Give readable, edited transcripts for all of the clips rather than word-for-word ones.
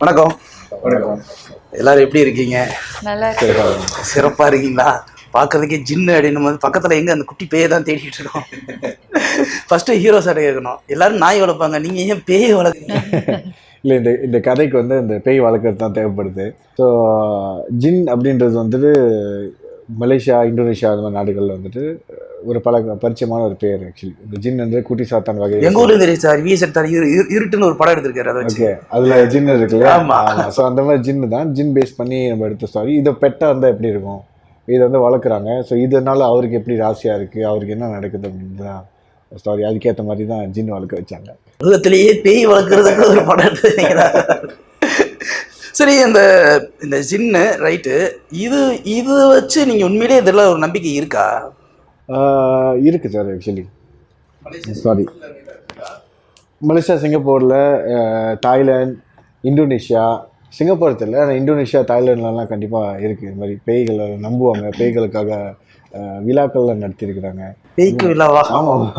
வணக்கம். வணக்கம். எல்லாரும் எப்படி இருக்கீங்க? நல்லா சிறப்பா இருக்கீங்களா? பார்க்கறதுக்கே ஜின்னு அப்படின்னு போது பக்கத்துல எங்க அந்த குட்டி பேயை தான் தேடிட்டு இருக்கோம். ஃபர்ஸ்ட் ஹீரோ சார் கேட்கணும். எல்லாரும் நாய் வளர்ப்பாங்க, நீங்க ஏன் பேயை வளர்க்குறீங்க? இல்லை, இந்த கதைக்கு வந்து இந்த பேய் வளர்க்குறது தான் தேவைப்படுது. ஸோ ஜின் அப்படின்றது வந்துட்டு மலேசியா, இந்தோனேஷியா அந்த மாதிரி நாடுகளில் வந்துட்டு ஒரு பரிச்சயமான ஒரு பேர். ஆக்சுவலி இந்த ஜின் வந்து குட்டி சாத்தான் வகை. எங்க ஊர்ல தெரியும் சார், விஎஸ் சார் இருட்டுன்னு ஒரு படம் எடுத்திருக்காரு. அதை வச்சு ஓகே, அதில் ஜின் இருக்குல்ல. ஆமாம். ஸோ அந்த மாதிரி ஜின்னு தான், ஜின் பேஸ் பண்ணி நம்ம எடுத்த ஸ்டாரி. இதை பெட்டாக இருந்தால் எப்படி இருக்கும், இதை வந்து வளர்க்குறாங்க. ஸோ இதனால அவருக்கு எப்படி ராசியாக இருக்குது, அவருக்கு என்ன நடக்குது அப்படின்னு தான் ஸ்டாரி. அதுக்கேற்ற மாதிரி தான் ஜின் வளர்க்க வச்சாங்க. உலகத்திலேயே பேய் வளர்க்குறதுக்கு ஒரு படம் எடுத்தீங்களா? சரி, இந்த ஜின்னு ரைட்டு, இது வச்சு நீங்கள் உண்மையிலேயே இதெல்லாம் ஒரு நம்பிக்கை இருக்கா? இருக்குது சார். ஆக்சுவலி சாரி, மலேசியா, சிங்கப்பூரில், தாய்லாந்து, இந்தோனேஷியா, சிங்கப்பூர் தெரியல, ஆனால் இந்தோனேஷியா, தாய்லாண்ட்லலாம் கண்டிப்பாக இருக்குது. இது மாதிரி பேய்களை நம்புவாங்க. பேய்களுக்காக விழாக்கள்லாம் நடத்தியிருக்கிறாங்க. பேய்க்கு விழாவா? ஆமாம்.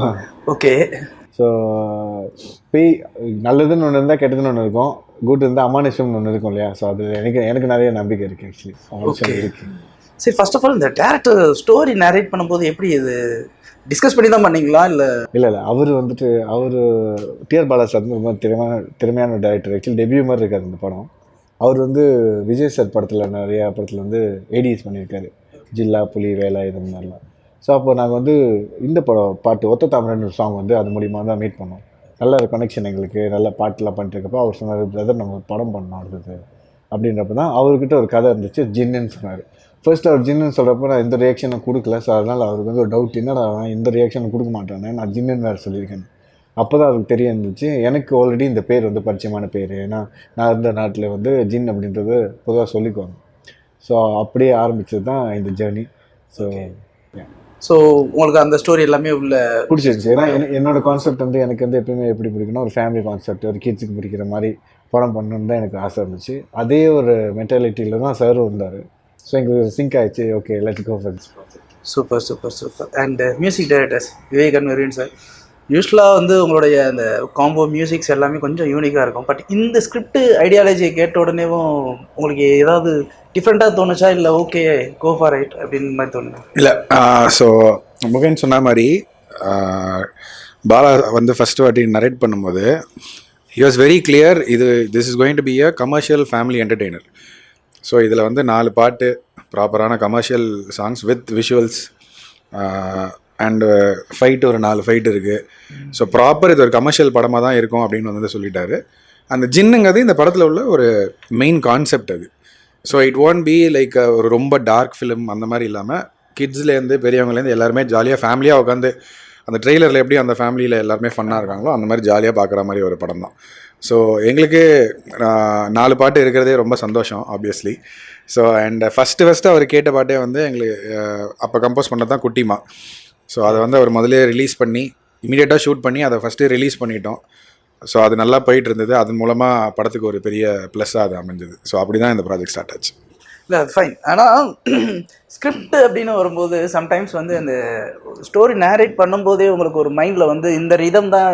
ஓகே. ஸோ பேய் நல்லதுன்னு ஒன்று இருந்தால் கெட்டதுன்னு ஒன்று இருக்கும், குட் இருந்தால் அமானுஷம்னு ஒன்று இருக்கும் இல்லையா? ஸோ அது எனக்கு நிறைய நம்பிக்கை இருக்குது. ஆக்சுவலி அமானுஷம் இருக்குது. சரி, ஃபர்ஸ்ட் ஆஃப் ஆல் இந்த டேரக்டர் ஸ்டோரி நேரேட் பண்ணும்போது எப்படி இது டிஸ்கஸ் பண்ணி தான் பண்ணீங்களா? இல்லை, அவர் வந்துட்டு டிஆர் பாலாஜி வந்து ரொம்ப திறமையான டேரக்டர். ஆக்சுவலி டெபியூ மாதிரி இருக்காது இந்த படம். அவர் வந்து விஜய் சார் படத்தில் நிறையா படத்தில் வந்து ஏடிஎஸ் பண்ணியிருக்காரு, ஜில்லா, புலி, வேலை, இது மாதிரிலாம். ஸோ அப்போ நாங்கள் வந்து இந்த பாட்டு ஒத்த தாமரன்னு ஒரு சாங் வந்து அது மூலிமா தான் மீட் பண்ணோம். நல்ல ஒரு கனெக்ஷன் எங்களுக்கு. நல்ல பாட்டெலாம் பண்ணிட்டுருக்கப்போ அவர் சொன்னார், பிரதர் நம்ம படம் பண்ணோம் அடுத்தது அப்படின்றப்ப தான் அவர்கிட்ட ஒரு கதை இருந்துச்சு, ஜின்னுன்னு சொன்னார். ஃபர்ஸ்ட் அவர் ஜின்னுன்னு சொல்கிறப்ப நான் எந்த ரியாக்ஷனும் கொடுக்கல. ஸோ அதனால் அவருக்கு வந்து ஒரு டவுட், என்னடா எந்த ரியாக்ஷனும் கொடுக்க மாட்டேன், நான் ஜின்னுன்னு வேறு சொல்லியிருக்கேன். அப்போ தான் அவருக்கு தெரிய இருந்துச்சு, எனக்கு ஆல்ரெடி இந்த பேர் வந்து பரிச்சயமான பேர். ஏன்னா நான் இருந்த நாட்டில் வந்து ஜின் அப்படின்றது பொதுவாக சொல்லிக்குவாங்க. ஸோ அப்படியே ஆரம்பித்தது தான் இந்த ஜேர்னி. ஸோ உங்களுக்கு அந்த ஸ்டோரி எல்லாமே உள்ள பிடிச்சிருச்சு. ஏன்னா என்னோடய கான்செப்ட் வந்து எனக்கு வந்து எப்பயுமே எப்படி பிடிக்குன்னா, ஒரு ஃபேமிலி கான்செப்ட், ஒரு கிட்ஸுக்கு பிடிக்கிற மாதிரி படம் பண்ணணுன்னு தான் எனக்கு ஆசை இருந்துச்சு. அதே ஒரு மென்டாலிட்டியில் தான் சாரும் இருந்தார். ஸோ எங்களுக்கு சிங்க் ஆகிடுச்சு. Okay, let's go for this project. Super. And music directors Vivek and Mervin sir, யூஸ்வலாக வந்து உங்களுடைய அந்த காம்போ மியூசிக்ஸ் எல்லாமே கொஞ்சம் யூனிக்காக இருக்கும். பட் இந்த ஸ்கிரிப்ட் ஐடியாலஜியை கேட்ட உடனேவும் உங்களுக்கு ஏதாவது டிஃப்ரெண்ட்டாக தோணுச்சா, இல்லை ஓகே கோ ஃபார் ரைட் அப்படின்னு மாதிரி தோணுங்க? இல்லை, ஸோ முகேன் சொன்ன மாதிரி பாலா வந்து ஃபஸ்ட்டு வாட்டி நரேட் பண்ணும்போது he was very clear, this is going to be a commercial family entertainer. So இதில் வந்து 4 பாட்டு ப்ராப்பரான commercial songs with visuals and fight, ஒரு 4 ஃபைட் இருக்குது. ஸோ ப்ராப்பர் இது ஒரு கமர்ஷியல் படமாக தான் இருக்கும் அப்படின்னு வந்து சொல்லிட்டாரு. அந்த ஜின்னுங்கிறது இந்த படத்தில் உள்ள ஒரு மெயின் கான்செப்ட் அது. So it won't be like ஒரு ரொம்ப டார்க் ஃபிலிம் அந்த மாதிரி இல்லாமல் கிட்ஸ்லேருந்து பெரியவங்கலேருந்து எல்லாருமே ஜாலியாக ஃபேமிலியாக உட்காந்து, அந்த ட்ரெய்லரில் எப்படி அந்த ஃபேமிலியில் எல்லாருமே ஃபன்னாக இருக்காங்களோ அந்த மாதிரி ஜாலியாக பார்க்குற மாதிரி ஒரு படம் தான். ஸோ எங்களுக்கு 4 பாட்டு இருக்கிறதே ரொம்ப சந்தோஷம் ஆப்வியஸ்லி. ஸோ அண்ட் ஃபஸ்ட்டு அவர் கேட்ட பாட்டே வந்து எங்களுக்கு அப்போ கம்போஸ் பண்ணது தான் குட்டிமா. ஸோ அதை வந்து அவர் முதலே ரிலீஸ் பண்ணி இமீடியட்டாக ஷூட் பண்ணி அதை ஃபஸ்ட்டு ரிலீஸ் பண்ணிட்டோம். ஸோ அது நல்லா போயிட்டு இருந்தது. அது மூலமாக படத்துக்கு ஒரு பெரிய ப்ளஸ்ஸாக அது அமைஞ்சது. ஸோ அப்படி தான் இந்த ப்ராஜெக்ட் ஸ்டார்ட் ஆச்சு. இல்லை, ஃபைன். ஆனால் ஸ்கிரிப்ட் அப்படின்னு வரும்போது சம்டைம்ஸ் வந்து அந்த ஸ்டோரி நேரேட் பண்ணும்போதே உங்களுக்கு ஒரு மைண்டில் வந்து இந்த ரிதம் தான்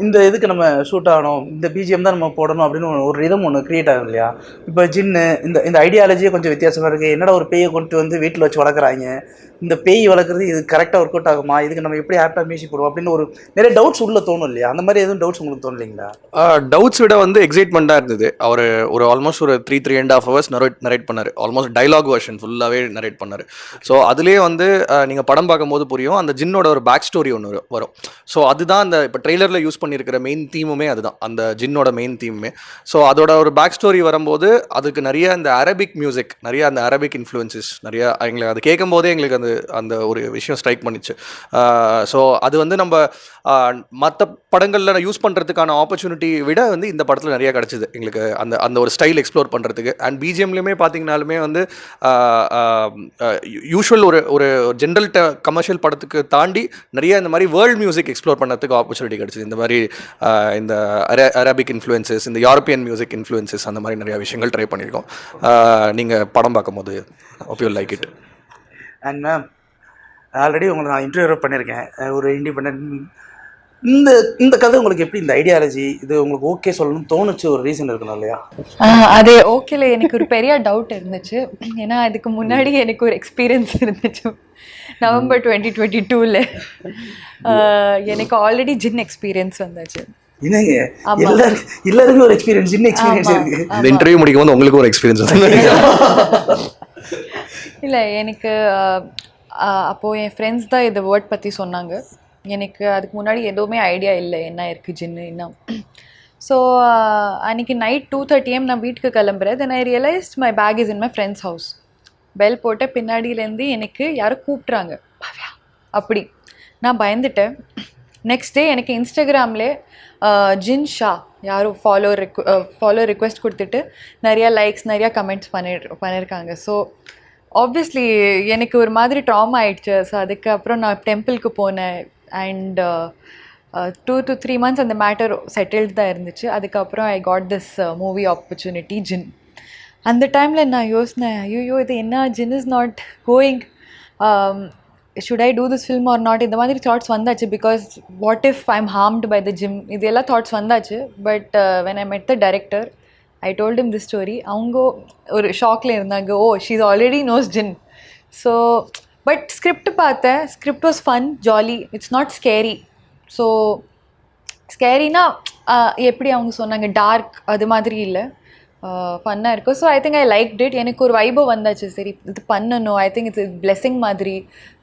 இந்த இதுக்கு நம்ம ஷூட் ஆகணும், இந்த பிஜிஎம் தான் நம்ம போடணும் அப்படின்னு ஒரு ரிதம் ஒன்று க்ரியேட் ஆகும் இல்லையா? இப்போ ஜின்னு இந்த ஐடியாலஜியே கொஞ்சம் வித்தியாசமாக இருக்குது. என்னடா ஒரு பேயை கொண்டு வந்து வீட்டில் வச்சு வளர்க்குறாங்க, இந்த பேய் வளர்க்குறது இது கரெக்டாக ஒர்க் அவுட் ஆகுமா, இதுக்கு நம்ம எப்படி ஆப்டாக மியூசிக் போடுவோம் அப்படின்னு ஒரு நிறைய டவுட்ஸ் உள்ள தோணும் இல்லையா? அந்த மாதிரி எதுவும் டவுட்ஸ் உங்களுக்கு தோணலைங்களா? டவுட்ஸ் விட வந்து எக்ஸைட்மெண்ட்டாக இருந்தது. அவர் ஒரு ஆல்மோஸ்ட் ஒரு 3.5 hours நரேட் பண்ணார். ஆல்மோஸ்ட் டைலாக் வெர்ஷன் ஃபுல்லாகவே நரேட் பண்ணார். ஸோ அதுலேயே வந்து நீங்கள் படம் பார்க்கும்போது புரியும், அந்த ஜின்னோட ஒரு பேக் ஸ்டோரி ஒன்று வரும். ஸோ அதுதான் அந்த இப்போ ட்ரெய்லரில் யூஸ் பண்ணியிருக்கிற மெயின் தீமுமே அதுதான், அந்த ஜின்னோட மெயின் தீமுமே. ஸோ அதோட ஒரு பேக் ஸ்டோரி வரும்போது அதுக்கு நிறைய இந்த அரபிக் மியூசிக், நிறைய அந்த அரபிக் இன்ஃப்ளூயன்சஸ் நிறைய எங்களுக்கு அது கேட்கும் போதே எங்களுக்கு அந்த ஒரு விஷயம் ஸ்ட்ரைக் பண்ணிச்சு. ஸோ அது வந்து நம்ம மற்ற படங்களில் யூஸ் பண்ணுறதுக்கான ஆப்பர்ச்சுனிட்டி விட வந்து இந்த படத்தில் நிறையா கிடச்சிது எங்களுக்கு, அந்த ஒரு ஸ்டைல் எக்ஸ்ப்ளோர் பண்ணுறதுக்கு. அண்ட் பிஜிஎம்லேயுமே பார்த்தீங்கனாலுமே வந்து யூஷுவல் ஒரு ஜென்ரல் கமர்ஷியல் படத்துக்கு தாண்டி நிறைய இந்த மாதிரி வேர்ல்டு மியூசிக் எக்ஸ்ப்ளோர் பண்ணுறதுக்கு ஆப்பர்ச்சுனிட்டி கிடச்சிது. இந்த மாதிரி இந்த அரபிக் இன்ஃப்ளூயன்சஸ், இந்த யூரோப்பியன் மியூசிக் இன்ஃப்ளூயன்சஸ், அந்த மாதிரி நிறையா விஷயங்கள் ட்ரை பண்ணியிருக்கோம். நீங்கள் படம் பார்க்கும்போது hope you like it. And ma'am, already உங்களை நான் இன்டர்வியூ பண்ணியிருக்கேன், ஒரு இண்டிபெண்ட் இந்த இந்த கதை உங்களுக்கு எப்படி, இந்த ஐடியாலஜி இது உங்களுக்கு ஓகே சொல்லணும்னு தோணுச்சு, ஒரு ரீசன் இருக்கணும் இல்லையா? அது ஓகேல எனக்கு ஒரு பெரிய டவுட் இருந்துச்சு. ஏன்னா அதுக்கு முன்னாடி எனக்கு ஒரு எக்ஸ்பீரியன்ஸ் இருந்துச்சு. நவம்பர் 2022ல் எனக்கு ஆல்ரெடி ஜின் எக்ஸ்பீரியன்ஸ் வந்தாச்சு. என்னங்க எல்லாருமே ஒரு எக்ஸ்பீரியன்ஸ், சின்ன எக்ஸ்பீரியன்ஸ் இருக்கு. இந்த இன்டர்வியூ முடிக்கும் போது உங்களுக்கு ஒரு எக்ஸ்பீரியன்ஸ் இல்லை எனக்கு அப்போது என் ஃப்ரெண்ட்ஸ் தான் இந்த வேர்ட் பற்றி சொன்னாங்க. எனக்கு அதுக்கு முன்னாடி எதுவுமே ஐடியா இல்லை என்ன இருக்குது ஜின்னு என்ன. ஸோ அன்றைக்கி நைட் 2:30 AM நான் வீட்டுக்கு கிளம்புறேன். Then I realised my bag is in my friends house. Bell போட்ட பின்னாடியிலேருந்து எனக்கு யாரும் கூப்பிட்றாங்க, பவ்யா அப்படி. நான் பயந்துட்டேன். நெக்ஸ்ட் டே எனக்கு இன்ஸ்டாகிராம்லே ஜின் ஷா யாரும் ஃபாலோ ரிக்வெஸ்ட் கொடுத்துட்டு நிறையா லைக்ஸ் நிறையா கமெண்ட்ஸ் பண்ணியிருக்காங்க. ஸோ ஆப்வியஸ்லி எனக்கு ஒரு மாதிரி ட்ராமா ஆயிடுச்சு. ஸோ அதுக்கப்புறம் நான் டெம்பிளுக்கு போனேன். அண்ட் 2 to 3 months அந்த மேட்டர் செட்டில்டு தான் இருந்துச்சு. அதுக்கப்புறம் I got this movie opportunity Jin. அந்த டைமில் நான் யோசினேன், ஐயோ இது என்ன, Jin is not going, should I do this film or not, இந்த மாதிரி தாட்ஸ் வந்தாச்சு. Because what if I am harmed by the Jin, இது எல்லாம் தாட்ஸ் வந்தாச்சு. But when I met the director I told him this story. அவங்க ஒரு ஷாக்கில் இருந்தாங்க, oh she is already knows Jin. So but script பார்த்தேன், script was fun, jolly, it's not scary. So ஸ்கேரினா எப்படி அவங்க சொன்னாங்க டார்க் அது மாதிரி இல்லை, ஃபன்னாக இருக்கும். So I think I like did. எனக்கு ஒரு வைபோ வந்தாச்சு, சரி இது பண்ணணும். ஐ திங்க் இட்ஸ் பிளெஸிங் மாதிரி.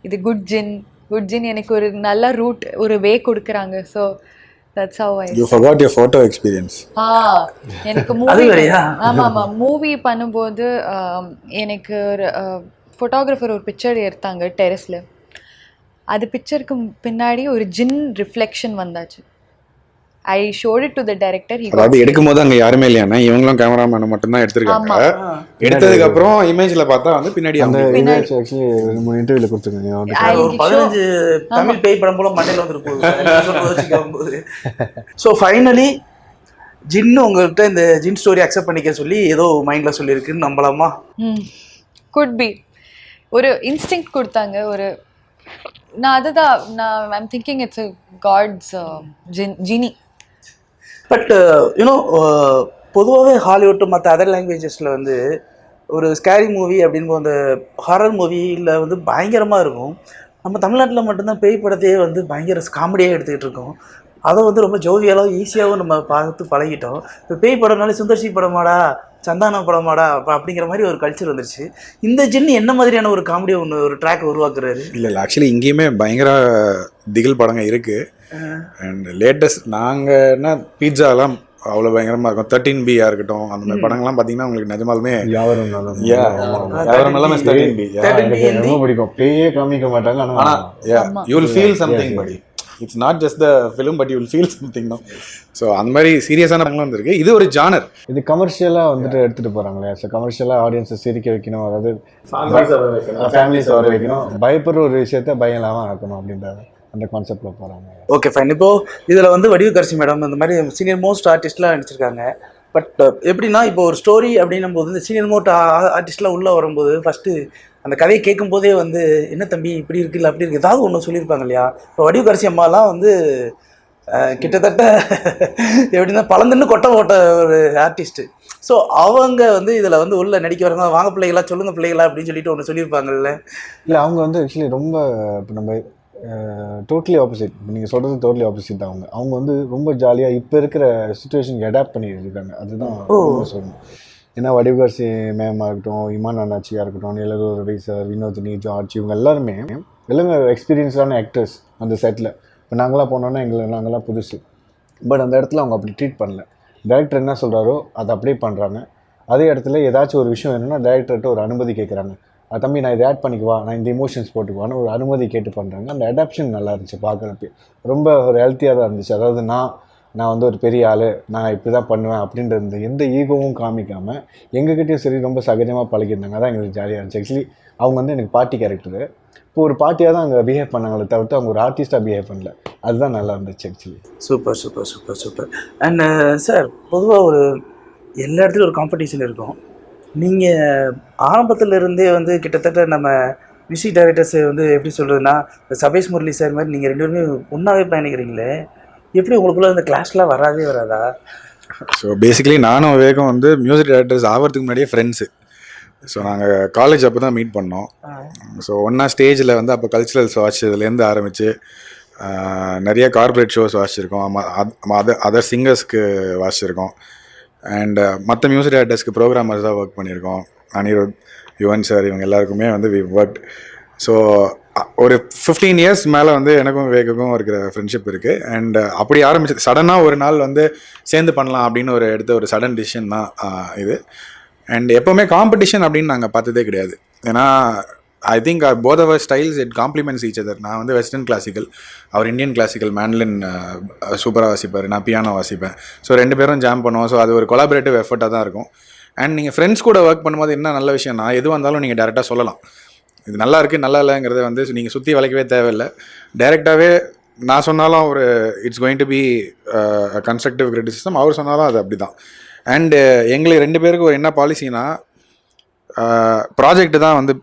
இது குட் ஜின் எனக்கு ஒரு நல்ல ரூட், ஒரு வே கொடுக்குறாங்க. So that's how I you forgot your photo experience. எனக்கு மூவி, ஆமாம் மூவி பண்ணும்போது எனக்கு ஒரு ஃபோட்டோகிராஃபர் ஒரு பிக்சர் எடுத்தாங்க டெரஸில். அது பிக்சருக்கு பின்னாடி ஒரு ஜின் ரிஃப்ளெக்ஷன் வந்தாச்சு. ஐ ஷோட் இட் டு த டைரக்டர். அதாவது எடுக்கும் போது அங்க யாருமே இல்லையானா இவங்களும் கேமராமேன் மட்டும் தான் எடுத்திருக்காங்க. எடுத்ததுக்கு அப்புறம் இமேஜ்ல பார்த்தா வந்து பின்னாடி அந்த இமேஜ் एक्चुअली ஒரு இன்டர்வியூல கொடுத்துருக்காங்க. ஒரு 15 தமிழ் பேய் படம் போல மண்டையில வந்து போகுது. ஸோ ஃபைனலி ஜின்னு உங்கள்கிட்ட இந்த ஜின் ஸ்டோரி அக்செப்ட் பண்ணிக்க சொல்லி ஏதோ மைண்ட்ல சொல்லியிருக்குன்னு நம்பலாமா? குட் பி ஒரு இன்ஸ்டிங்க்ட் கொடுத்தாங்க. ஒரு நான் அதுதான் I'm thinking it's God's genie. But you know பொதுவாகவே ஹாலிவுட் மற்ற அதர் லாங்குவேஜஸில் வந்து ஒரு ஸ்கேரி மூவி அப்படின்னு அந்த ஹாரர் மூவியில் வந்து பயங்கரமாக இருக்கும். நம்ம தமிழ்நாட்டில் மட்டும்தான் பேய் படத்தையே வந்து பயங்கர காமெடியாக எடுத்துக்கிட்டு இருக்கோம். அதை வந்து ரொம்ப ஜோவியலாகவும் ஈஸியாகவும் நம்ம பார்த்து பழகிட்டோம். இப்போ பேய் படம்னாலே சுந்தர்சி படமாடா, சந்தான படமாடா அப்படிங்கிற மாதிரி ஒரு கல்ச்சர் வந்துருச்சு. இந்த ஜின்னு என்ன மாதிரியான ஒரு காமெடியை ஒரு ட்ராக் உருவாக்குறாரு? இல்லை ஆக்சுவலி இங்கேயுமே பயங்கர திகில் படங்க இருக்குது. அண்ட் லேட்டஸ்ட் நாங்கள் என்ன பீட்சாலாம் அவ்வளோ பயங்கரமாக இருக்கும். 13B இருக்கட்டும், அந்த மாதிரி படங்கள்லாம் பார்த்தீங்கன்னா உங்களுக்கு நிஜமாலுமே எல்லாமே 13B ரொம்ப பிடிக்கும். பேயே காமிக்க மாட்டாங்க, ஆனால் யூ வில் ஃபீல் சம்திங் படி. It's not just the film but you will feel something no. So அந்த மாதிரி சீரியஸான படங்களும் வந்துருக்கு. இது ஒரு ஜானர். இது கமர்ஷியலாக வந்துட்டு எடுத்துகிட்டு போகிறாங்களே. ஸோ கமர்ஷியலாக ஆடியன்ஸை சிரிக்க வைக்கணும், அதாவது ஃபேமிலிஸ் வர வைக்கணும், பயப்படுற ஒரு விஷயத்த பயம் இல்லாமல் ஆக்கணும் அப்படின்ற அந்த கான்செப்டில் போகிறாங்க. Okay fine. இப்போது இதில் வந்து வடிவுக்கரசி மேடம் இந்த மாதிரி சீனியர் மோஸ்ட் ஆர்டிஸ்ட்லாம் நடிச்சிருக்காங்க. பட் எப்படின்னா இப்போ ஒரு ஸ்டோரி அப்படின்னும் போது இந்த சீனியர் மோஸ்ட் ஆர்டிஸ்ட்லாம் உள்ளே வரும்போது ஃபஸ்ட்டு அந்த கதையை கேட்கும் போதே வந்து என்ன தம்பி இப்படி இருக்கு இல்லை அப்படி இருக்குது ஏதாவது ஒன்று சொல்லியிருப்பாங்க இல்லையா? இப்போ வடிவுக்கரசி அம்மாலாம் வந்து கிட்டத்தட்ட எப்படின்னா பழந்துன்னு கொட்டை போட்ட ஒரு ஆர்டிஸ்ட்டு. ஸோ அவங்க வந்து இதில் வந்து உள்ள நடிக்க வரவங்க வாங்க பிள்ளைகளா சொல்லுங்கள் பிள்ளைகளா அப்படின்னு சொல்லிட்டு ஒன்று சொல்லியிருப்பாங்கல்ல. இல்லை அவங்க வந்து ஆக்சுவலி ரொம்ப இப்போ நம்ம டோட்டலி ஆப்போசிட். நீங்கள் சொல்கிறது டோட்டலி ஆப்போசிட் தான். அவங்க வந்து ரொம்ப ஜாலியாக இப்போ இருக்கிற சுச்சுவேஷனுக்கு அடாப்ட் பண்ணிட்டு இருக்காங்க. அதுதான் சொல்லணும். ஏன்னா வடிவுக்கரசி மேமாக இருக்கட்டும், இமான் அண்ணாச்சியாக இருக்கட்டும், நிலகூர் ரவி சார், வினோதினி, ஜார்ஜ், இவங்க எல்லாருமே எக்ஸ்பீரியன்ஸான ஆக்டர்ஸ் அந்த செட்டில். இப்போ நாங்களாம் போனோன்னா நாங்களாம் புதுசு. பட் அந்த இடத்துல அவங்க அப்படி ட்ரீட் பண்ணல. டைரக்டர் என்ன சொல்கிறாரோ அதை அப்படியே பண்ணுறாங்க. அதே இடத்துல ஏதாச்சும் ஒரு விஷயம் என்னென்னா டைரக்டர்கிட்ட ஒரு அனுமதி கேட்குறாங்க. தம்பி நான் இதை ஆட் பண்ணிக்குவா, நான் இந்த இமோஷன்ஸ் போட்டுக்குவான்னு ஒரு அனுமதி கேட்டு பண்ணுறாங்க. அந்த அடாப்ஷன் நல்லா இருந்துச்சு பார்க்குறப்ப. ரொம்ப ஒரு ஹெல்த்தியாக தான் இருந்துச்சு. அதாவது நான் வந்து ஒரு பெரிய ஆள், நான் இப்படி தான் பண்ணுவேன் அப்படின்ற எந்த ஈகோவும் காமிக்காமல் எங்ககிட்டயும் சரி ரொம்ப சகஜமாக பழகிருந்தாங்க. அதான் எங்களுக்கு ஜாலியாக இருந்துச்சு. ஆக்சுவலி அவங்க வந்து எனக்கு பார்ட்டி கேரக்டரு. இப்போ ஒரு பார்ட்டியாக தான் அங்கே பிஹேவ் பண்ணாங்களே தவிர்த்து அவங்க ஒரு ஆர்டிஸ்ட்டாக பிஹேவ் பண்ணல. அதுதான் நல்லா இருந்துச்சு actually. Super super super super. And sir பொதுவாக ஒரு எல்லா இடத்துலையும் ஒரு காம்படிஷன் இருக்கும். நீங்கள் ஆரம்பத்தில் இருந்தே வந்து கிட்டத்தட்ட நம்ம மியூசிக் டைரக்டர்ஸ் வந்து எப்படி சொல்கிறதுனா சபேஷ் முரளி சார் மாதிரி நீங்கள் ரெண்டு பேருமே ஒன்றாவே பயணிக்கிறீங்களே. எப்படி உங்களுக்குள்ள இந்த கிளாஸ்லாம் வராதா? ஸோ பேசிக்கலி நானும் விவேகம் வந்து மியூசிக் டைரக்டர்ஸ் ஆகிறதுக்கு முன்னாடியே ஃப்ரெண்ட்ஸு. ஸோ நாங்கள் காலேஜ் அப்போ தான் மீட் பண்ணோம். ஸோ ஒன்றா ஸ்டேஜில் வந்து அப்போ கல்ச்சுரல்ஸ் வாசிச்சதுலேருந்து ஆரம்பித்து நிறைய கார்பரேட் ஷோஸ் வாசிச்சிருக்கோம், அதர் சிங்கர்ஸ்க்கு வாசிச்சிருக்கோம், அண்ட் மற்ற மியூசிக் டைரக்டர்ஸ்க்கு ப்ரோக்ராமர்ஸாக ஒர்க் பண்ணியிருக்கோம். அனிருத், யுவன் சார் இவங்க எல்லாருக்குமே வந்து வி ஒர்க். ஸோ ஒரு 15 இயர்ஸ் மேலே வந்து எனக்கும் விவேக்குக்கும் இருக்கிற ஃப்ரெண்ட்ஷிப் இருக்குது. அண்ட் அப்படி ஆரம்பிச்சது சடனாக ஒரு நாள் வந்து சேர்ந்து பண்ணலாம் அப்படின்னு எடுத்த ஒரு சடன் டிசிஷன் தான் இது. அண்ட் எப்போவுமே காம்படிஷன் அப்படின்னு நாங்கள் பார்த்ததே கிடையாது. ஏன்னா I think both our styles it compliments each other. நான் வந்து வெஸ்டர்ன் கிளாசிக்கல், அவர் இந்தியன் கிளாசிக்கல், மேண்ட்லின் சூப்பராக வாசிப்பார், நான் பியானோ வாசிப்பேன். ஸோ 2 பேரும் ஜாம் பண்ணுவோம். ஸோ அது ஒரு கொலாபரேட்டிவ் எஃபர்ட்டாக தான் இருக்கும். அண்ட் நீங்கள் ஃப்ரெண்ட்ஸ் கூட ஒர்க் பண்ணும்போது என்ன நல்ல விஷயம்னா, எதுவாக இருந்தாலும் நீங்கள் டேரெக்டாக சொல்லலாம். இது நல்லா இருக்குது நல்லா இல்லைங்கிறத வந்து நீங்கள் சுற்றி வளைக்கவே தேவையில்லை. டைரெக்டாகவே நான் சொன்னாலும் ஒரு it's going to be constructive criticism, அவர் சொன்னாலும் அது அப்படி தான். அண்டு எங்களுக்கு 2 பேருக்கு ஒரு என்ன பாலிசினா, ப்ராஜெக்ட்டு தான் வந்து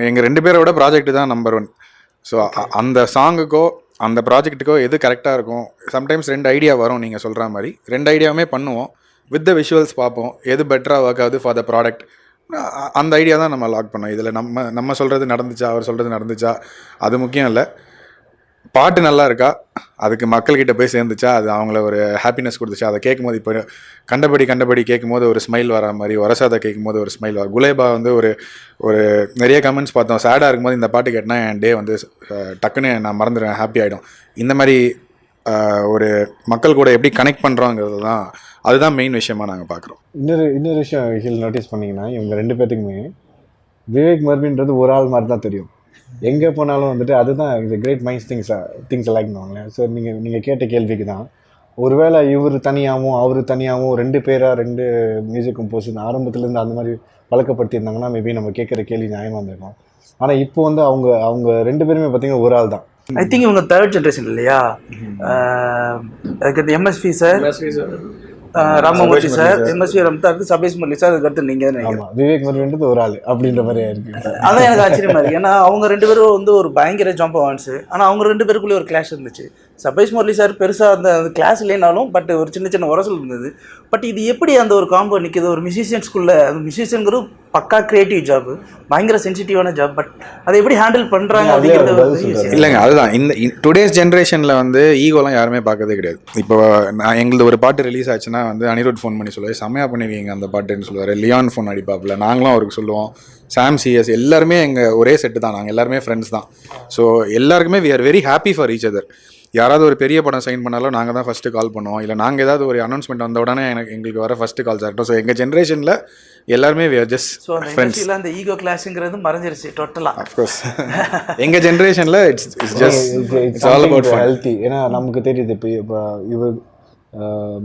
எங்கள் 2 பேரை விட ப்ராஜெக்ட்டு தான் நம்பர் 1. ஸோ அந்த சாங்குக்கோ அந்த ப்ராஜெக்ட்டுக்கோ எது கரெக்டாக இருக்கும். சம்டைம்ஸ் 2 ஐடியா வரும் நீங்கள் சொல்கிற மாதிரி, 2 ஐடியாவுமே பண்ணுவோம், வித் த விஷுவல்ஸ் பார்ப்போம், எது பெட்டராக ஒர்க் ஆகுது ஃபார் த ப்ராடக்ட், அந்த ஐடியா தான் நம்ம லாக் பண்ணோம். இதில் நம்ம சொல்கிறது நடந்துச்சா அவர் சொல்கிறது நடந்துச்சா அது முக்கியம் இல்லை. பாட்டு நல்லா இருக்கா, அதுக்கு மக்கள்கிட்ட போய் சேர்ந்துச்சா, அது அவங்கள ஒரு ஹாப்பினஸ் கொடுத்துச்சா, அதை கேட்கும்போது இப்போ கண்டபடி கேட்கும்போது ஒரு ஸ்மைல் வர மாதிரி, வரசாதை கேட்கும்போது ஒரு ஸ்மைல் வர. குலேபா வந்து ஒரு நிறைய கமெண்ட்ஸ் பார்த்தோம், சேடாக இருக்கும்போது இந்த பாட்டு கேட்டால் என் டே வந்து டக்குன்னு நான் மறந்துடுவேன், ஹாப்பி ஆகிடும். இந்த மாதிரி ஒரு மக்கள் கூட எப்படி கனெக்ட் பண்ணுறோங்கிறது தான், அதுதான் மெயின் விஷயமா நாங்கள் பார்க்குறோம். இன்னொரு விஷயம் நோட்டீஸ் பண்ணிங்கன்னா, இவங்க 2 பேர்த்துக்குமே விவேக் மர்வின்றது ஒரு ஆள் மாதிரி தான் தெரியும். எங்கே போனாலும் வந்துட்டு அதுதான் இது கிரேட் மைண்ட்ஸ் திங்ஸ் லைக்னுவாங்களே. ஸோ நீங்கள் கேட்ட கேள்விக்கு தான், ஒருவேளை இவர் தனியாகவும் அவர் தனியாகவும் 2 பேராக 2 மியூசிக் கம்போசர் ஆரம்பத்துலேருந்து அந்த மாதிரி பழக்கப்படுத்தியிருந்தாங்கன்னா மேபி நம்ம கேட்குற கேள்வி நியாயமாக இருந்திருக்கும். ஆனால் இப்போ வந்து அவங்க 2 பேருமே பார்த்தீங்கன்னா ஒரு ஆள் தான். ஐ திங்க் இவங்க 3rd ஜென்ரேஷன் இல்லையா? அதுக்கு MSV sir, Ramamurthy sir, MSV ரம்தா இருக்கு, சபேஷ் முரளி சார், அதுக்கு அடுத்து நீங்கள் ஆமாம், விவேக் மர்வின்றது ஒரு ஆள் அப்படின்ற மாதிரி இருக்கு. அதான் எனக்கு ஆச்சரியமா இருக்கு. ஏன்னா அவங்க 2 பேரும் வந்து ஒரு பயங்கர ஜம்ப் ஆன்ஸு, ஆனால் அவங்க 2 பேருக்குள்ளே ஒரு கிளாஷ் இருந்துச்சு. சபேஷ் முரளி சார் பெருசாக அந்த கிளாஸ் இல்லைனாலும் பட் ஒரு சின்ன உரசல் இருந்தது. பட் இது எப்படி அந்த ஒரு காம்போ நிற்கிது ஒரு மியூசிஷியன்ஸ்குள்ளே? அது மியூசிஷியன்கிறது பக்கா கிரியேட்டிவ் ஜாப், பயங்கர சென்சிட்டிவான ஜாப். பட் அதை எப்படி ஹேண்டில் பண்ணுறாங்க அப்படிங்கிறது இல்லைங்க. அதுதான் இந்த டுடேஸ் ஜென்ரேஷனில் வந்து ஈகோலாம் யாருமே பார்க்கறதே கிடையாது. இப்போ நான் எங்களது ஒரு பாட்டு ரிலீஸ் ஆச்சுன்னா வந்து அனிருத் ஃபோன் பண்ணி சொல்லுவார், செம்மையாக பண்ணுவீங்க அந்த பாட்டுன்னு சொல்லுவார். லியான் ஃபோன் அடிப்பாப்பில், நாங்களும் அவருக்கு சொல்லுவோம். சாம் சிஎஸ் எல்லாருமே எங்கள் ஒரே செட்டு தான், நாங்கள் எல்லாருமே ஃப்ரெண்ட்ஸ் தான். ஸோ எல்லாருக்குமே we are very happy for each other. யாராவது ஒரு பெரிய படம் சைன் பண்ணாலும் நாங்கள் தான் ஃபஸ்ட்டு கால் பண்ணுவோம், இல்லை நாங்கள் ஏதாவது ஒரு அனௌன்ஸ்மெண்ட் வந்த உடனே எங்களுக்கு வர ஃபஸ்ட்டு கால்ஸ் ஆகட்டும். ஸோ எங்கள் ஜென்ரேஷனில் எல்லாருமே வி ஆர் ஜஸ்ட் ஃப்ரெண்ட்ஸ். அந்த ஈகோ கிளாஷுங்கிறது மறைஞ்சிருச்சு டோட்டலாக. அஃப்கோர்ஸ் எங்கள் ஜென்ரேஷனில் it's just all about healthy. ஏன்னா நமக்கு தெரியுது இப்போ இவர்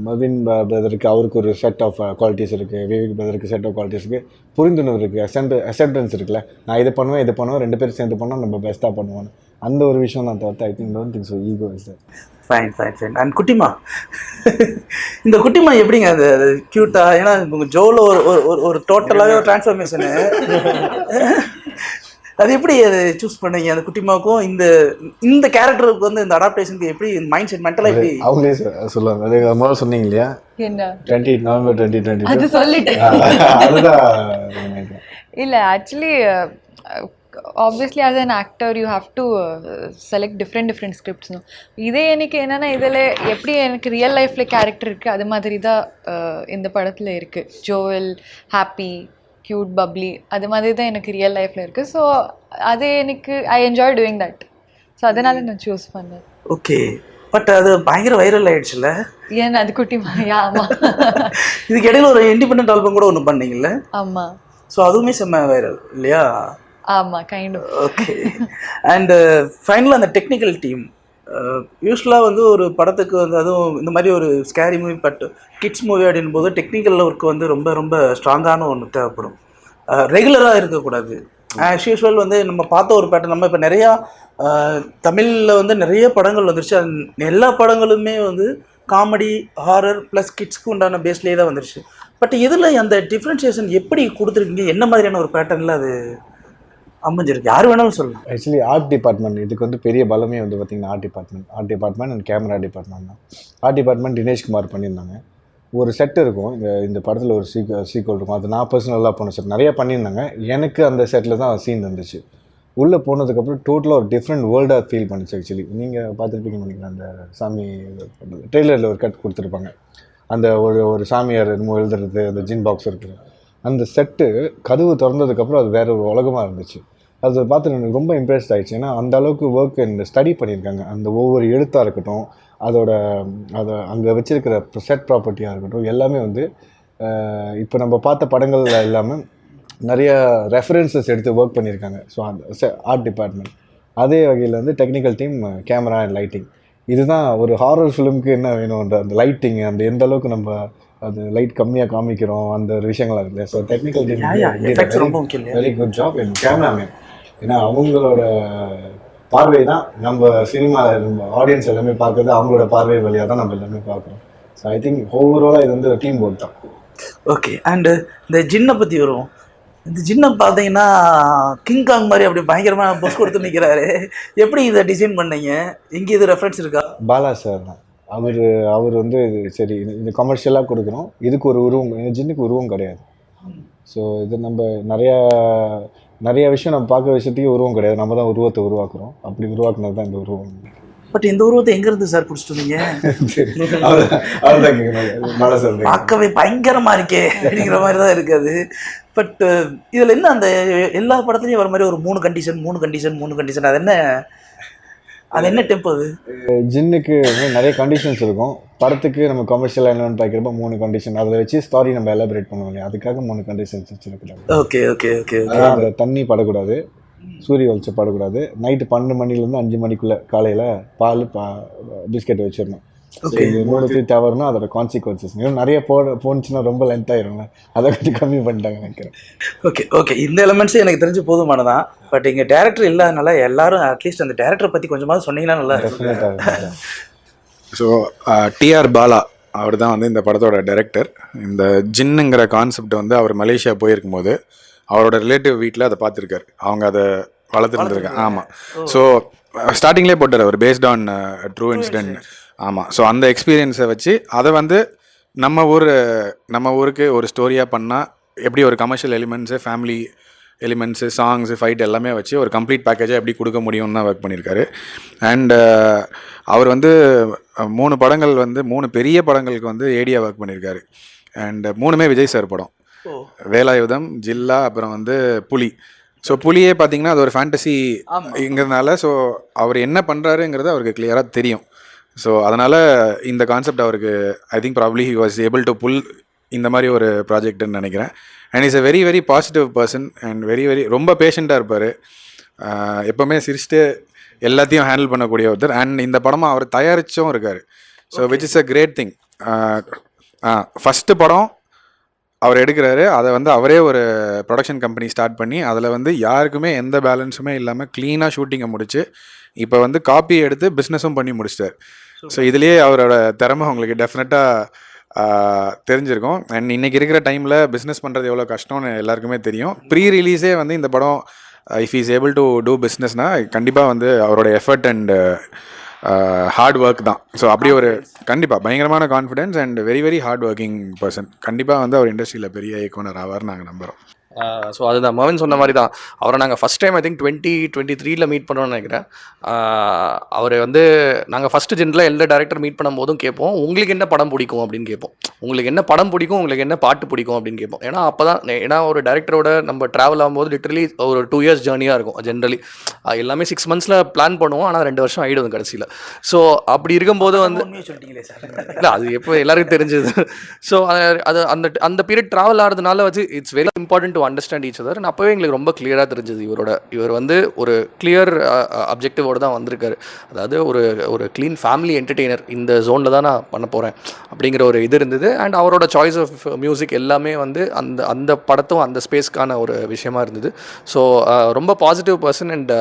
மர்வின் பிரதருக்கு அவருக்கு ஒரு செட் ஆஃப் குவாலிட்டிஸ் இருக்குது, விவேக் பிரதருக்கு செட் ஆஃப் குவாலிட்டிஸ் இருக்குது, புரிந்துணர்வு இருக்குது, அக்செப்டன்ஸ் இருக்குல்ல. நான் இதை பண்ணுவேன் 2 பேரும் சேர்ந்து பண்ணால் நம்ம பெஸ்ட்டாக பண்ணுவோம். அந்த ஒரு விஷயம் தான் தவிர்த்து I think don't think so ego is that. Fine. And Kuttima, இந்த குட்டிமா எப்படிங்க அது க்யூட்டா? ஏன்னா உங்கள் ஜோவில் ஒரு டோட்டலாகவே ஒரு டிரான்ஸ்ஃபர்மேஷனு. அது எப்படி அது சூஸ் பண்ணீங்க அந்த குட்டிமாவுக்கும் இந்த கேரக்டருக்கு வந்து இந்த அடாப்டேஷனுக்கு எப்படி மைண்ட் செட் மென்டலாக எப்படி? அவங்களே சொல்லுவாங்க. அது முதல்ல சொன்னீங்க இல்லையா, என்ன 20 நவம்பர் 2020 அது சொல்லிட்டேன். அதுதான் இல்லை actually obviously as an actor you have to select different scripts. இதே எனக்கு என்னென்னா இதில் எப்படி எனக்கு ரியல் லைஃப்பில் கேரக்டர் இருக்குது அது மாதிரி தான் இந்த படத்தில் இருக்குது. ஜோவல் ஹாப்பி க்யூட் பப்ளி அது மாதிரி தான் எனக்கு ரியல் லைஃப்பில் இருக்குது. ஸோ அது எனக்கு I enjoy doing that. So அதனால் நான் சூஸ் பண்ணேன். ஓகே, பட் அது பயங்கர வைரல் ஆயிடுச்சுல்ல? ஏன் அது குட்டி மாயா? ஆமாம். இதுக்கு இடையில ஒரு இண்டிபெண்டன்ட் ஆல்பம் கூட ஒன்று பண்ணீங்கல்ல? ஆமாம். ஸோ அதுவுமே செம்ம வைரல் இல்லையா? ஆமாம், கைண்ட் ஆஃப். ஓகே. அண்டு ஃபைனலாக அந்த டெக்னிக்கல் டீம் யூஸ்வலாக வந்து ஒரு படத்துக்கு வந்து அதுவும் இந்த மாதிரி ஒரு scary movie but kids movie அப்படின் போது டெக்னிக்கல் ஒர்க்கு வந்து ரொம்ப ஸ்ட்ராங்கான ஒன்று தேவைப்படும், ரெகுலராக இருக்கக்கூடாது. ஆஸ் யூஸ்வல் வந்து நம்ம பார்த்த ஒரு பேட்டர்ன், நம்ம இப்போ நிறையா தமிழில் வந்து நிறைய படங்கள் வந்துருச்சு. எல்லா படங்களுமே வந்து காமெடி ஹாரர் ப்ளஸ் கிட்ஸ்க்கு உண்டான பேஸ்லேயே தான் வந்துருச்சு. பட் இதில் அந்த டிஃப்ரென்ஷியேஷன் எப்படி கொடுத்துருக்கீங்க? என்ன மாதிரியான ஒரு பேட்டர்னில் அது அமைஞ்சிருக்கு. யார் வேணாலும் சொல்லலாம். ஆக்சுவலி ஆர்ட் டிபார்ட்மெண்ட் இதுக்கு வந்து பெரிய பலமே வந்து பார்த்திங்கன்னா art department and camera department தான். ஆர்ட் டிபார்ட்மெண்ட் தினேஷ்குமார் பண்ணியிருந்தாங்க. ஒரு செட் இருக்கும், இந்த படத்தில் ஒரு சீக்வல் இருக்கும், அது நான் பர்சனலாக போன செட் நிறையா பண்ணியிருந்தாங்க. எனக்கு அந்த செட்டில் தான் சீன் இருந்துச்சு. உள்ளே போனதுக்கப்புறம் டோட்டலாக ஒரு டிஃப்ரெண்ட் வேர்ல்டாக ஃபீல் பண்ணிச்சு. ஆக்சுவலி நீங்கள் பார்த்துருப்பீங்கன்னு நினைக்கிறேன், அந்த சாமி ட்ரெய்லரில் ஒரு கட் கொடுத்துருப்பாங்க, அந்த ஒரு சாமியார் என்னமோ எழுதுறது, அந்த ஜின் பாக்ஸ் இருக்குது. அந்த செட்டு கதவு திறந்ததுக்கப்புறம் அது வேற ஒரு உலகமாக இருந்துச்சு. அதை பார்த்து எனக்கு ரொம்ப இம்ப்ரெஸ்ட் ஆகிடுச்சு. ஏன்னா அந்த அளவுக்கு ஒர்க் அண்ட் ஸ்டடி பண்ணியிருக்காங்க. அந்த ஒவ்வொரு எழுத்தாக இருக்கட்டும், அதை அங்கே வச்சுருக்கிற செட் ப்ராப்பர்ட்டியாக இருக்கட்டும், எல்லாமே வந்து இப்போ நம்ம பார்த்த படங்கள்ல இல்லாமல் நிறைய ரெஃபரன்சஸ் எடுத்து ஒர்க் பண்ணியிருக்காங்க. ஸோ அந்த ஆர்ட் டிபார்ட்மெண்ட், அதே வகையில் வந்து technical team, camera and lighting. இதுதான் ஒரு ஹாரர் ஃபிலிமுக்கு என்ன வேணுன்ற அந்த லைட்டிங், அந்த எந்த அளவுக்கு நம்ம அது லைட் கம்மியாக காமிக்கிறோம், அந்த ஒரு விஷயங்கள்லாம் இருக்குது. So technical team very good job. And cameraman, ஏன்னா அவங்களோட பார்வை தான் நம்ம சினிமாவில் நம்ம ஆடியன்ஸ் எல்லாமே பார்க்குறது, அவங்களோட பார்வை வழியாக தான் நம்ம எல்லாமே பார்க்குறோம். ஸோ ஐ திங்க் ஓவராலாக இது வந்து டீம் ஒர்க் தான். ஓகே. அண்டு இந்த ஜின்னை பற்றி வருவோம். இந்த ஜின்னை பார்த்தீங்கன்னா கிங்காங் மாதிரி அப்படி பயங்கரமாக பொஸ் கொடுத்து நிற்கிறாரு. எப்படி இதை டிசைன் பண்ணீங்க? எங்கே இது ரெஃபரன்ஸ் இருக்கா? பாலா சார் தான். அவர் வந்து சரி இந்த கமர்ஷியலாக கொடுக்குறோம், இதுக்கு ஒரு உருவம், இந்த ஜின்னுக்கு உருவம் கிடையாது. ஸோ இது நம்ம நிறைய விஷயம் நம்ம பார்க்குற விஷயத்துக்கு உருவம் கிடையாது, நம்ம தான் உருவத்தை உருவாக்குறோம். அப்படி உருவாக்குனது தான் இந்த உருவம். பட் இந்த உருவத்தை எங்கேருந்து சார் பிடிச்சிட்டு வந்தீங்க? அதுதான் கேட்கணும். பார்க்கவே பயங்கரமாக இருக்கே அப்படிங்கிற மாதிரி தான் இருக்காது. பட் இதில் என்ன, அந்த எல்லா படத்துலையும் வர மாதிரி ஒரு 3 கண்டிஷன், அது என்ன டெம்ப்? அது ஜின்னுக்கு நிறைய கண்டிஷன்ஸ் இருக்கும். படத்துக்கு நம்ம கமர்ஷியலாக என்னென்னு பார்க்குறப்ப 3 கண்டிஷன், அதை வச்சு ஸ்டாரி நம்ம எலாபரேட் பண்ணுவோம் இல்லையா, அதுக்காக 3 கண்டிஷன்ஸ் வச்சுருக்குறாங்க. ஓகே. அந்த தண்ணி படக்கூடாது, சூரிய வெளிச்சம் படக்கூடாது, நைட்டு 12 மணிலேருந்து 5 மணிக்குள்ளே காலையில் பால் பிஸ்கெட் வச்சிடணும். இது 3 தவறுனா அதோட கான்சிக்வன்சஸ் இன்னும் நிறைய போனுச்சுன்னா ரொம்ப லென்த் ஆயிரும்ல, அதை கொஞ்சம் கம்மி பண்ணிட்டாங்க நினைக்கிறேன். ஓகே. இந்த எலிமெண்ட்ஸும் எனக்கு தெரிஞ்சு போதுமானதான். பட் இங்கே டேரக்டர் இல்லாதனால எல்லாரும் அட்லீஸ்ட் அந்த டேரக்டரை பற்றி கொஞ்சமாவது சொன்னீங்கன்னா நல்லா இருக்கும். ஸோ டிஆர் பாலா அவர் தான் வந்து இந்த படத்தோட டைரக்டர். இந்த ஜின்னுங்கிற கான்செப்ட் வந்து அவர் மலேசியா போயிருக்கும்போது அவரோட ரிலேட்டிவ் வீட்டில் அதை பார்த்துருக்காரு, அவங்க அதை வளர்த்துருந்துருக்காங்க. ஆமாம். ஸோ ஸ்டார்டிங்லேயே போட்டார் அவர், பேஸ்ட் ஆன் ட்ரூ இன்சிடென்ட். ஆமாம். ஸோ அந்த எக்ஸ்பீரியன்ஸை வச்சு அதை வந்து நம்ம ஊருக்கு ஒரு ஸ்டோரியாக பண்ணால் எப்படி ஒரு commercial elements, family elements, songs, fight எல்லாமே வச்சு ஒரு கம்ப்ளீட் பேக்கேஜாக எப்படி கொடுக்க முடியும்னு தான் ஒர்க் பண்ணியிருக்காரு. அண்ட் அவர் வந்து 3 படங்கள் வந்து 3 பெரிய படங்களுக்கு வந்து ஏடியா ஒர்க் பண்ணியிருக்காரு. அண்ட் 3மே விஜய் சார் படம். வேலாயுதம், ஜில்லா, அப்புறம் வந்து புலி. ஸோ புலியே பார்த்தீங்கன்னா அது ஒரு ஃபேண்டசிங்கிறதுனால ஸோ அவர் என்ன பண்ணுறாருங்கிறது அவருக்கு கிளியராக தெரியும். ஸோ அதனால் இந்த கான்செப்ட் அவருக்கு I think probably he was able to pull இந்த மாதிரி ஒரு ப்ராஜெக்ட்னு நினைக்கிறேன். And is a very very positive person and very ரொம்ப பேஷண்ட்டாக இருப்பார். எப்போவுமே சிரிச்சுட்டு எல்லாத்தையும் ஹேண்டில் பண்ணக்கூடிய ஒருத்தர். அண்ட் இந்த படமாக அவர் தயாரிச்சும் இருக்கார். So which is a great thing. First படம் அவர் எடுக்கிறாரு, அதை வந்து அவரே ஒரு ப்ரொடக்ஷன் கம்பெனி ஸ்டார்ட் பண்ணி அதில் வந்து யாருக்குமே எந்த பேலன்ஸுமே இல்லாமல் க்ளீனாக ஷூட்டிங்கை முடிச்சு இப்போ வந்து காப்பி எடுத்து பிஸ்னஸும் பண்ணி முடிச்சிட்டார். ஸோ இதுலேயே அவரோட திறமை உங்களுக்கு டெஃபினட்டாக தெரிஞ்சிருக்கும். அண்ட் இன்றைக்கி இருக்கிற டைமில் பிஸ்னஸ் பண்ணுறது எவ்வளோ கஷ்டம்னு எல்லாருக்குமே தெரியும். ப்ரீ ரிலீஸே வந்து இந்த படம் if is able to do பிஸ்னஸ்னால் கண்டிப்பாக வந்து அவரோட எஃபர்ட் அண்ட் ஹார்ட் ஒர்க் தான். ஸோ அப்படி ஒரு கண்டிப்பாக பயங்கரமான confidence and very very hard working person. கண்டிப்பாக வந்து அவர் இண்டஸ்ட்ரியில் பெரிய இயக்குனர் ஆவார் நாங்கள் நம்புகிறோம். ஸோ அதுதான் மவன் சொன்ன மாதிரி தான். அவரை நாங்கள் first time I think 2023 meet பண்ணோன்னு நினைக்கிறேன். அவர் வந்து நாங்கள் ஃபஸ்ட்டு ஜென்ரலாக எல்லா டேரக்டர் மீட் பண்ணும்போதும் கேட்போம், உங்களுக்கு என்ன படம் பிடிக்கும் அப்படின்னு கேட்போம். உங்களுக்கு என்ன படம் பிடிக்கும், உங்களுக்கு என்ன பாட்டு பிடிக்கும் அப்படின்னு கேட்போம். ஏன்னா ஒரு டேரக்டரோட நம்ம ட்ராவல் ஆகும்போது லிட்டரலி ஒரு 2 years ஜேர்னியாக இருக்கும். ஜென்ரலி எல்லாமே 6 months பிளான் பண்ணுவோம், ஆனால் 2 வருஷம் ஆகிடுது கடைசியில். ஸோ அப்படி இருக்கும்போது வந்து இல்லை அது எப்போ எல்லாருக்கும் தெரிஞ்சது. ஸோ அது அந்த பீரியட் ட்ராவல் ஆகிறதுனால வச்சு it's very important to understand each other. அப்போவே எங்களுக்கு ரொம்ப கிளியராக தெரிஞ்சது இவர் வந்து ஒரு கிளியர் அப்ஜெக்டிவோடு தான் வந்திருக்காரு. அதாவது ஒரு க்ளீன் ஃபேமிலி என்டர்டெய்னர் இந்த ஜோனில் தான் நான் பண்ண போகிறேன் அப்படிங்கிற ஒரு இது இருந்தது. அண்ட் அவரோட சாய்ஸ் ஆஃப் மியூசிக் எல்லாமே வந்து அந்த படத்தும் அந்த ஸ்பேஸ்க்கான ஒரு விஷயமா இருந்தது. ஸோ ரொம்ப பாசிட்டிவ் பர்சன். அண்ட்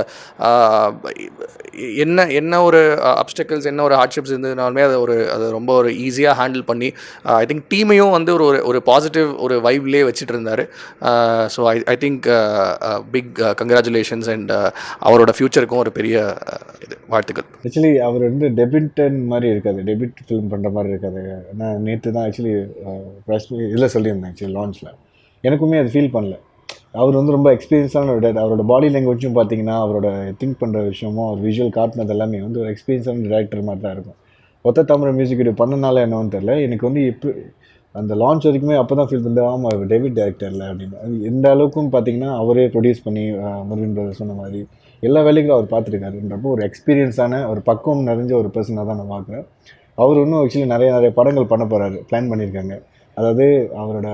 என்ன ஒரு அப்டக்கிள்ஸ், என்ன ஒரு ஹார்ட்ஷிப்ஸ் இருந்ததுனாலுமே அதை ரொம்ப ஒரு ஈஸியாக ஹேண்டில் பண்ணி ஐ திங்க் டீமையும் வந்து ஒரு பாசிட்டிவ் ஒரு வைப்லேயே வச்சுட்டு இருந்தார். So I think big congratulations and அவரோட ஃப்யூச்சருக்கும் ஒரு பெரிய இது வாழ்த்துக்கள். ஆக்சுவலி அவர் வந்து டெபியூட்டன் மாதிரி இருக்காது, டெபியூட் ஃபிலிம் பண்ணுற மாதிரி இருக்காது. நான் நேற்று தான் ஆக்சுவலி இதில் சொல்லியிருந்தேன் ஆக்சுவலி லான்ச்சில். எனக்குமே அது ஃபீல் பண்ணல. அவர் வந்து ரொம்ப எக்ஸ்பீரியன்ஸான ஒரு டேரக்டர். அவரோட பாடி லாங்குவேஜும் பார்த்தீங்கன்னா, அவரோட திங்க் பண்ணுற விஷயமும் அவர் விஷுவல் காட்டினது எல்லாமே வந்து ஒரு எக்ஸ்பீரியன்ஸான டேரக்டர் மாதிரி தான் இருக்கும். ஒத்த தமிழ் மியூசிக் வீடியோ பண்ணனால என்னன்னு தெரியல, எனக்கு வந்து இப்போ அந்த லான்ச் வரைக்குமே அப்போ தான் ஃபீல் பண்ணது, ஆமாம் டேவிட் டேரக்டர் இல்லை அப்படின்னு. அது எந்த அளவுக்கும் பார்த்தீங்கன்னா அவரே ப்ரொடியூஸ் பண்ணி முருகன் பிரதர் சொன்ன மாதிரி எல்லா வேலைகளும் அவர் பார்த்துருக்காருன்றப்போ ஒரு எக்ஸ்பீரியன்ஸான ஒரு பக்குவம் நிறைஞ்ச ஒரு பர்சனாக தான் நான் பார்க்குறேன். அவர் இன்னும் ஆக்சுவலி நிறைய படங்கள் பண்ண போகிறாரு, பிளான் பண்ணியிருக்காங்க. அதாவது அவரோட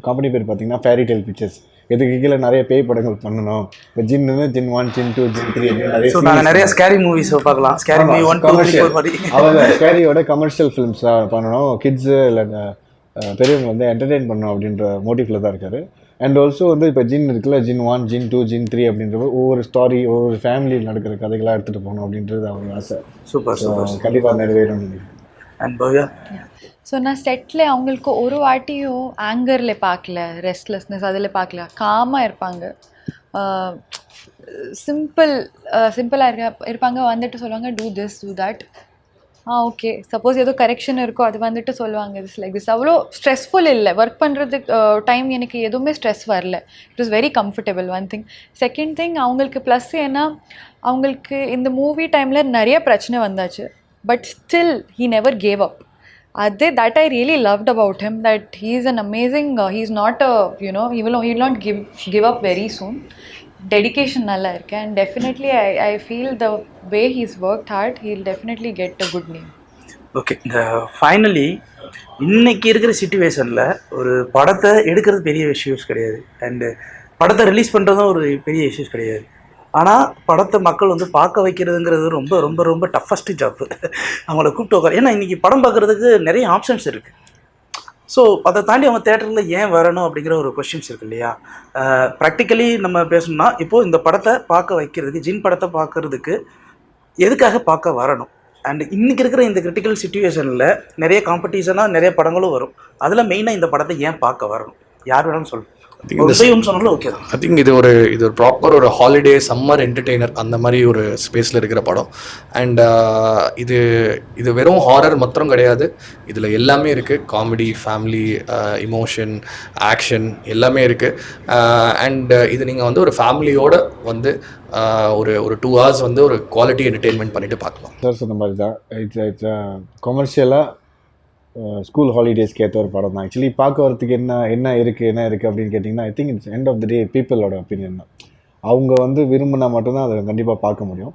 கம்பெனி பேர் பார்த்தீங்கன்னா ஃபேரி டெய்ல் பிக்சர்ஸ். இதுக்கு கீழே நிறைய பேய் படங்கள் பண்ணணும். இப்போ ஜின்னு, ஜின் 1, ஜின் 2, ஜின் 3 நிறைய ஸ்கேரி மூவிஸ் பார்க்கலாம். ஸ்கேரி மூவி 1, 2, 3, 4 மாதிரி அவங்க ஸ்கேரியோட கமர்ஷியல் ஃபிலிம்ஸ்லாம் பண்ணணும், கிட்ஸு இல்லை பெரியவங்க வந்து என்டர்டெயின் பண்ணணும் அப்படின்ற மோட்டிவில் தான் இருக்காரு. அண்ட் ஆல்சோ வந்து இப்போ ஜின் இருக்குல்ல, ஜின் 1, ஜின் 2, ஜின் 3 அப்படின்ற ஒவ்வொரு ஸ்டாரி, ஒவ்வொரு ஃபேமிலியில் நடக்கிற கதைகளாக எடுத்துகிட்டு போகணும் அப்படின்றது அவங்க ஆசை. சூப்பர் சூப்பர், கண்டிப்பாக நிறைவேறும். அண்ட் பவ்யா? ஸோ நான் செட்டில் அவங்களுக்கு ஒரு வாட்டியும் ஆங்கரில் பார்க்கல, ரெஸ்ட்லெஸ்னஸ் அதில் பார்க்கல. காமாக இருப்பாங்க, சிம்பிளாக இருப்பாங்க. வந்துட்டு சொல்லுவாங்க do this do that, okay. Suppose ஏதோ கரெக்ஷன் இருக்கோ அது வந்துட்டு சொல்லுவாங்க திஸ் லைக் திஸ். அவ்வளோ ஸ்ட்ரெஸ்ஃபுல் இல்லை ஒர்க் பண்ணுறதுக்கு. டைம் எனக்கு எதுவுமே ஸ்ட்ரெஸ் வரல. It was very comfortable, one thing. Second thing, அவங்களுக்கு ப்ளஸ் ஏன்னா அவங்களுக்கு இந்த மூவி டைமில் நிறைய பிரச்சனை வந்தாச்சு, but still he never gave up. That I really loved about him, that he's an amazing, he's not a, he will not give up very soon. Dedication nalla irukku, and definitely I feel the way he's worked hard, he'll definitely get a good name. Okay, finally இன்னைக்கு இருக்கிற சிச்சுவேஷனில் ஒரு படத்தை எடுக்கிறது பெரிய issues கிடையாது, and படத்தை release பண்ணுறதும் ஒரு பெரிய இஷ்யூஸ் கிடையாது. ஆனால் படத்தை மக்கள் வந்து பார்க்க வைக்கிறதுங்கிறது ரொம்ப ரொம்ப ரொம்ப டஃபஸ்ட்டு ஜாப்பு. அவங்கள கூப்பிட்டு உட்கார, ஏன்னா இன்றைக்கி படம் பார்க்குறதுக்கு நிறைய ஆப்ஷன்ஸ் இருக்குது. ஸோ அதை தாண்டி அவங்க தேட்டரில் ஏன் வரணும் அப்படிங்கிற ஒரு கொஸ்டின்ஸ் இருக்குது இல்லையா? ப்ராக்டிக்கலி நம்ம பேசணும்னா, இப்போது இந்த படத்தை பார்க்க வைக்கிறதுக்கு, ஜின் படத்தை பார்க்குறதுக்கு எதுக்காக பார்க்க வரணும்? அண்ட் இன்றைக்கி இருக்கிற இந்த கிரிட்டிக்கல் சிச்சுவேஷனில் நிறைய காம்படிஷனாக நிறைய படங்களும் வரும். அதில் மெயினாக இந்த படத்தை ஏன் பார்க்க வரணும்? யார் வேணாலும் சொல்லணும். ஐ திங்க் இது ஒரு ப்ராப்பர் ஒரு ஹாலிடே சம்மர் என்டர்டெய்னர் அந்த மாதிரி ஒரு ஸ்பேஸில் இருக்கிற படம். அண்ட் இது வெறும் ஹாரர் மாத்திரம் கிடையாது, இதில் எல்லாமே இருக்குது. காமெடி, ஃபேமிலி, இமோஷன், ஆக்ஷன் எல்லாமே இருக்குது. அண்ட் இது நீங்கள் வந்து ஒரு ஃபேமிலியோட வந்து ஒரு 2 hours வந்து ஒரு குவாலிட்டி என்டர்டெயின்மெண்ட் பண்ணிட்டு பார்க்கலாம். சார் சொன்ன மாதிரி தான், இட்ஸ் கொமர்ஷியலாக ஸ்கூல் ஹாலிடேஸ்க்கு ஏற்ற ஒரு படம் தான். ஆக்சுவலி பார்க்க வரத்துக்கு என்ன இருக்குது அப்படின்னு கேட்டிங்கன்னா, I think it's end of the day பீப்புளோட ஒப்பீனியன் தான். அவங்க வந்து விரும்பினா மட்டும்தான் அதை கண்டிப்பாக பார்க்க முடியும்.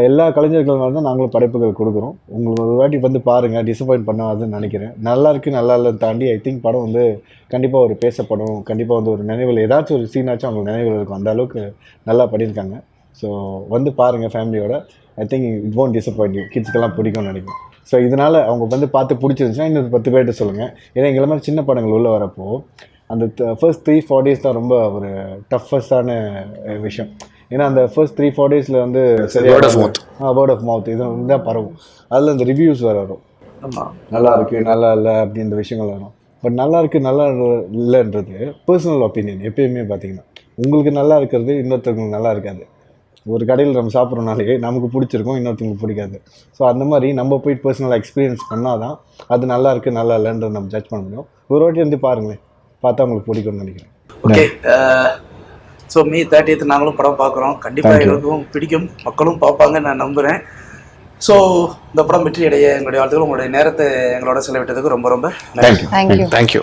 எல்லா கலைஞர்கள் மாதிரி தான் நாங்களும் படைப்புகள் கொடுக்குறோம். உங்களுக்கு ஒரு வாட்டி வந்து பாருங்கள், டிசப்பாயின்ட் பண்ணாதுன்னு நினைக்கிறேன். நல்லா இருக்குது நல்லா இல்லைன்னு தாண்டி ஐ திங்க் படம் வந்து கண்டிப்பாக ஒரு பேசப்படும். கண்டிப்பாக வந்து ஒரு நினைவில் ஏதாச்சும் ஒரு சீனாச்சும் அவங்களுக்கு நினைவில் இருக்கும். அந்த அளவுக்கு நல்லா பண்ணியிருக்காங்க. ஸோ வந்து பாருங்கள் ஃபேமிலியோட. I think it won't disappoint you. கிட்ஸ்க்கெல்லாம் பிடிக்கும்னு நினைக்கிறேன். ஸோ இதனால் அவங்க வந்து பார்த்து பிடிச்சிருந்துச்சுன்னா இன்னொரு 10 பேர்கிட்ட சொல்லுங்கள். ஏன்னா எங்களை மாதிரி சின்ன படங்கள் உள்ளே வரப்போ அந்த ஃபர்ஸ்ட் 3-4 days தான் ரொம்ப ஒரு டஃபஸ்டான விஷயம். ஏன்னா அந்த ஃபர்ஸ்ட் 3-4 daysல வந்து வேர்ட் ஆஃப் மவுத் இது தான் பரவும். அதில் அந்த ரிவ்யூஸ் வரும், நல்லா இருக்குது நல்லா இல்லை அப்படின்ற விஷயங்கள் வரும். பட் நல்லா இருக்குது நல்லா இல்லைன்றது பர்சனல் ஒப்பீனியன். எப்பயுமே பார்த்தீங்கன்னா உங்களுக்கு நல்லா இருக்கிறது இன்னொருத்தவங்களுக்கு நல்லா இருக்காது. ஒரு கடையில் நம்ம சாப்பிட்றோனாலே நமக்கு பிடிச்சிருக்கும், இன்னொருத்தவங்களுக்கு பிடிக்காது. ஸோ அந்த மாதிரி நம்ம போய் பர்சனலாக எக்ஸ்பீரியன்ஸ் பண்ணால் தான் அது நல்லா இருக்குது நல்லா இல்லைன்றது நம்ம ஜட்ஜ் பண்ண முடியும். ஒரு வாட்டி வந்து பாருங்களேன், பார்த்தா உங்களுக்கு பிடிக்கும்னு நினைக்கிறேன். ஓகே, ஸோ May 30th நாங்களும் படம் பார்க்குறோம். கண்டிப்பாக எங்களுக்கும் பிடிக்கும், மக்களும் பார்ப்பாங்கன்னு நான் நம்புகிறேன். ஸோ இந்த படம் வெற்றி அடைய எங்களுடைய வாழ்த்துக்கள். உங்களுடைய நேரத்தை எங்களோட செலவிட்டதுக்கு ரொம்ப ரொம்ப தேங்க்யூ.